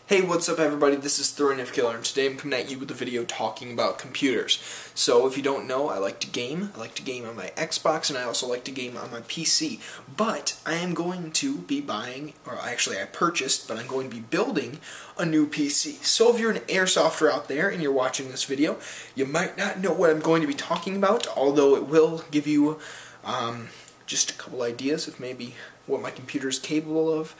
Hey, what's up everybody, this is Thornif Killer, and today I'm coming at you with a video talking about computers. So if you don't know, I like to game. I like to game on my Xbox, and I also like to game on my PC. But I am going to be buying, or actually I purchased, but I'm going to be building a new PC. So if you're an airsofter out there and you're watching this video, you might not know what I'm going to be talking about, although it will give you just a couple ideas of maybe what my computer is capable of,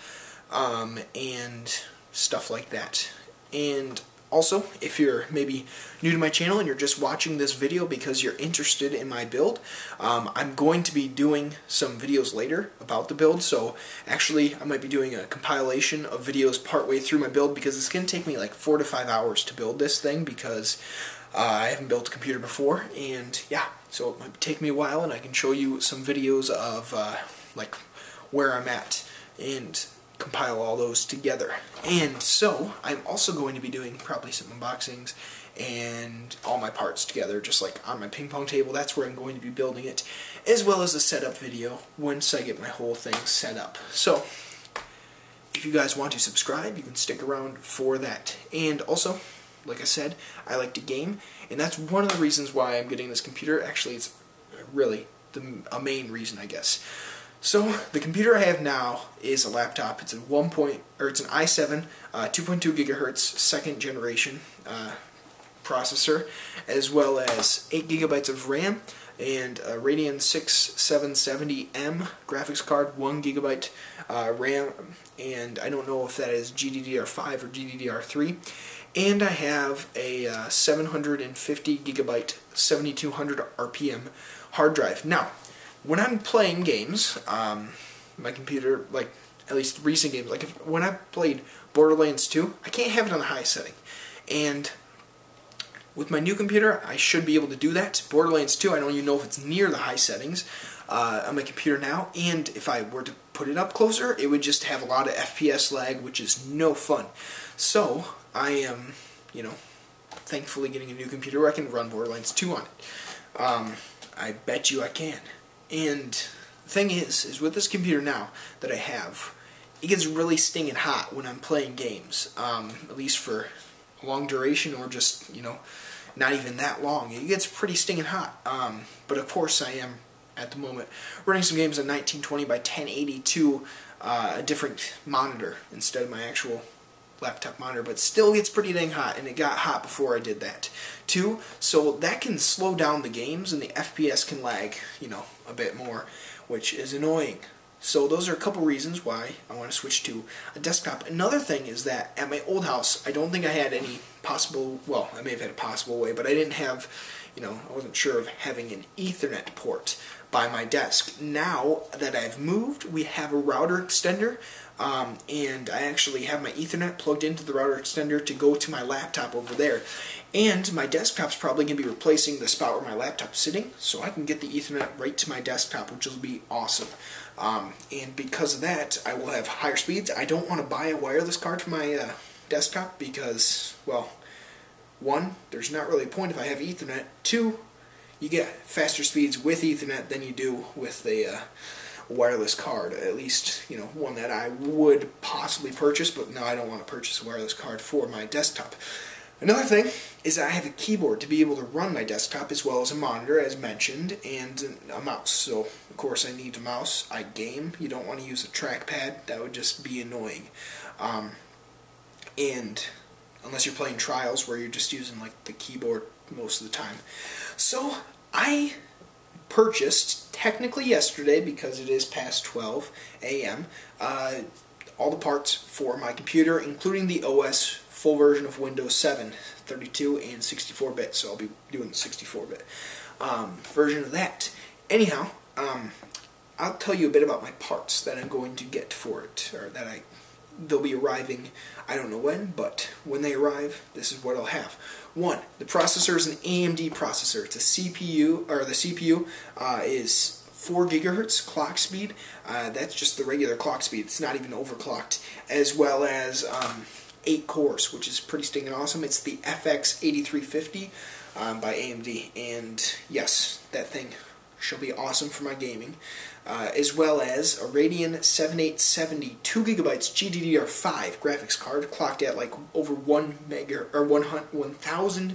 and stuff like that. And also, if you're maybe new to my channel and you're just watching this video because you're interested in my build, I'm going to be doing some videos later about the build. So actually I might be doing a compilation of videos partway through my build, because it's going to take me like 4 to 5 hours to build this thing, because I haven't built a computer before, and yeah, so it might take me a while, and I can show you some videos of like where I'm at and compile all those together. And so I'm also going to be doing probably some unboxings and all my parts together, just like on my ping pong table. That's where I'm going to be building it, as well as a setup video once I get my whole thing set up. So if you guys want to subscribe, you can stick around for that. And also, like I said, I like to game, and that's one of the reasons why I'm getting this computer. Actually, it's really a main reason, I guess. So the computer I have now is a laptop. It's a it's an i7 2.2 gigahertz second generation processor, as well as 8 gigabytes of RAM and a Radeon 6 7770M graphics card, 1 gigabyte RAM, and I don't know if that is GDDR5 or GDDR3. And I have a 750 gigabyte 7200 RPM hard drive. Now, when I'm playing games, my computer, like at least recent games, like when I played Borderlands 2, I can't have it on the high setting. And with my new computer, I should be able to do that. Borderlands 2, I don't even know if it's near the high settings on my computer now, and if I were to put it up closer, it would just have a lot of FPS lag, which is no fun. So I am, thankfully getting a new computer where I can run Borderlands 2 on it. I bet you I can. And the thing is with this computer now that I have, it gets really stinging hot when I'm playing games, at least for a long duration, or just, not even that long. It gets pretty stinging hot. But of course I am, at the moment, running some games on 1920 by 1080 a different monitor instead of my actual laptop monitor, but still gets pretty dang hot, and it got hot before I did that too, so that can slow down the games, and the FPS can lag, a bit more, which is annoying. So those are a couple reasons why I want to switch to a desktop. Another thing is that at my old house, I don't think I had any possible, well, I may have had a possible way, but I didn't have, I wasn't sure of having an Ethernet port by my desk. Now that I've moved, we have a router extender, and I actually have my Ethernet plugged into the router extender to go to my laptop over there. And my desktop's probably going to be replacing the spot where my laptop's sitting, so I can get the Ethernet right to my desktop, which will be awesome. And because of that, I will have higher speeds. I don't want to buy a wireless card for my desktop because, well, one, there's not really a point if I have Ethernet. Two, you get faster speeds with Ethernet than you do with a wireless card. At least, one that I would possibly purchase, but no, I don't want to purchase a wireless card for my desktop. Another thing is that I have a keyboard to be able to run my desktop, as well as a monitor, as mentioned, and a mouse. So, of course, I need a mouse. I game. You don't want to use a trackpad. That would just be annoying. And unless you're playing Trials, where you're just using like the keyboard most of the time. So I purchased, technically yesterday, because it is past 12 a.m., all the parts for my computer, including the OS full version of Windows 7, 32 and 64-bit, so I'll be doing the 64-bit version of that. Anyhow, I'll tell you a bit about my parts that I'm going to get for it, or that they'll be arriving, I don't know when, but when they arrive, this is what I'll have. One, the processor is an AMD processor. It's a CPU, or the CPU is 4 gigahertz clock speed. That's just the regular clock speed. It's not even overclocked. As well as 8 cores, which is pretty stinking awesome. It's the FX 8350 by AMD, and yes, that thing She'll be awesome for my gaming, as well as a Radeon 7870 2GB GDDR5 graphics card, clocked at like over 1000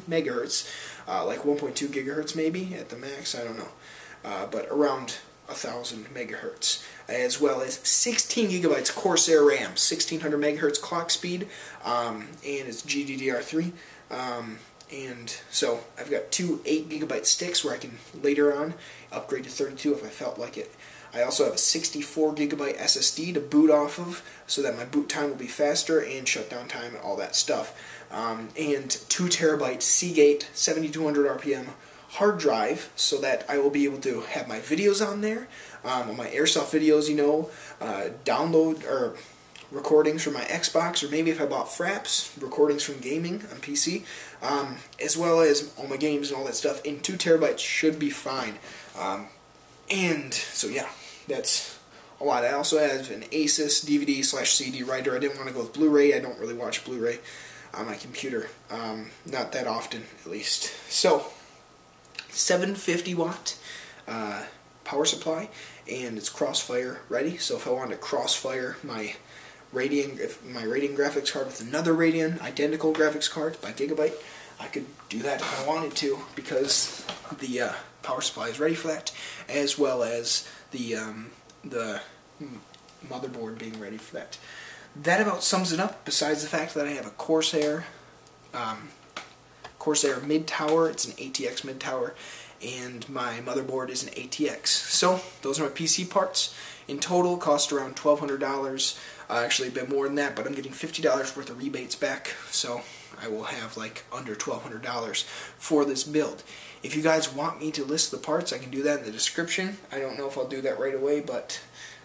megahertz, like 1.2 gigahertz maybe at the max, I don't know, but around 1000 megahertz, as well as 16 gigabytes Corsair RAM, 1600 megahertz clock speed, and it's GDDR3. And so I've got two 8 gigabyte sticks where I can later on upgrade to 32 if I felt like it. I also have a 64 gigabyte SSD to boot off of, so that my boot time will be faster and shutdown time and all that stuff. And 2 terabyte Seagate 7200 RPM hard drive, so that I will be able to have my videos on there, on my airsoft videos, you know, download or recordings from my Xbox, or maybe if I bought Fraps, recordings from gaming on PC, as well as all my games and all that stuff, and 2 terabytes should be fine. And so yeah, that's a lot. I also have an Asus DVD/CD writer. I didn't want to go with Blu-ray. I don't really watch Blu-ray on my computer, not that often at least. So 750 watt power supply, and it's Crossfire ready. So if I wanted to crossfire my Radeon graphics card with another Radeon identical graphics card by Gigabyte, I could do that if I wanted to, because the power supply is ready for that, as well as the motherboard being ready for that. That about sums it up, besides the fact that I have a Corsair mid-tower. It's an ATX mid-tower, and my motherboard is an ATX. So those are my PC parts. In total, cost around $1,200. Actually a bit more than that, but I'm getting $50 worth of rebates back, so I will have like under $1,200 for this build. If you guys want me to list the parts, I can do that in the description. I don't know if I'll do that right away, but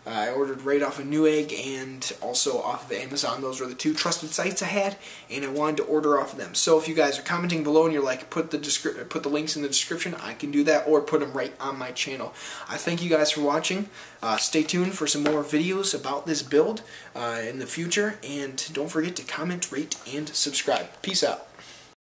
I ordered right off of Newegg and also off of Amazon. Those were the two trusted sites I had, and I wanted to order off of them. So if you guys are commenting below and you're like, put the links in the description, I can do that, or put them right on my channel. I thank you guys for watching. Stay tuned for some more videos about this build in the future, and don't forget to comment, rate, and subscribe. Peace out.